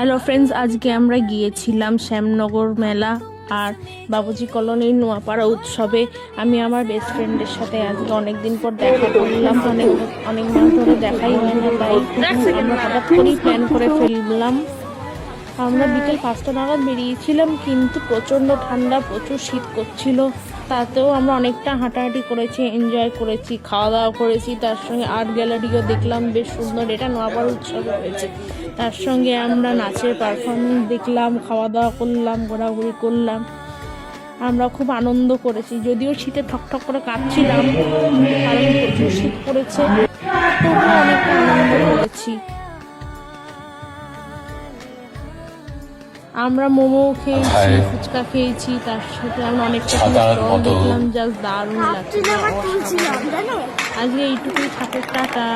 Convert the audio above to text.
Hello friends, আজকে আমরা গিয়েছিলাম শ্যামনগর মেলা আর বাবুজি কলোনির নোয়াপাড়া উৎসবে। আমি আমার বেস্ট ফ্রেন্ডের সাথে আজকে অনেকদিন পর দেখা করলাম। অনেক মাস ধরে দেখাই হয় না, তাই আমরা হঠাৎ করেই প্ল্যান করে ফেললাম। আমরা বিকেল 5টা নাগাদ বেরিয়েছিলাম, কিন্তু প্রচণ্ড ঠান্ডা, প্রচুর শীত করছিল। তাতেও আমরা অনেকটা হাঁটাহাঁটি করেছি, এনজয় করেছি, খাওয়া দাওয়া করেছি। তার সঙ্গে আর্ট গ্যালারিও দেখলাম, বেশ সুন্দর। এটা নোয়াপাড়া উৎসবে হয়েছে। তার সঙ্গে আমরা নাচের পারফরমেন্স দেখলাম, খাওয়া দাওয়া করলাম, ঘোরাঘুরি করলাম। আমরা খুব আনন্দ করেছি, যদিও শীতে ঠকঠক করে কাঁপছিলাম, কারণ প্রচুর শীত পড়েছে। তবুও অনেকটা আনন্দ করেছি। আমরা মোমো খেয়েছি, ফুচকা খেয়েছি, তার সাথে আমরা অনেকটা স্টল দেখলাম। জাস্ট দারুণ লাগছে। আজকে এইটুকুই থাকে, টাটা।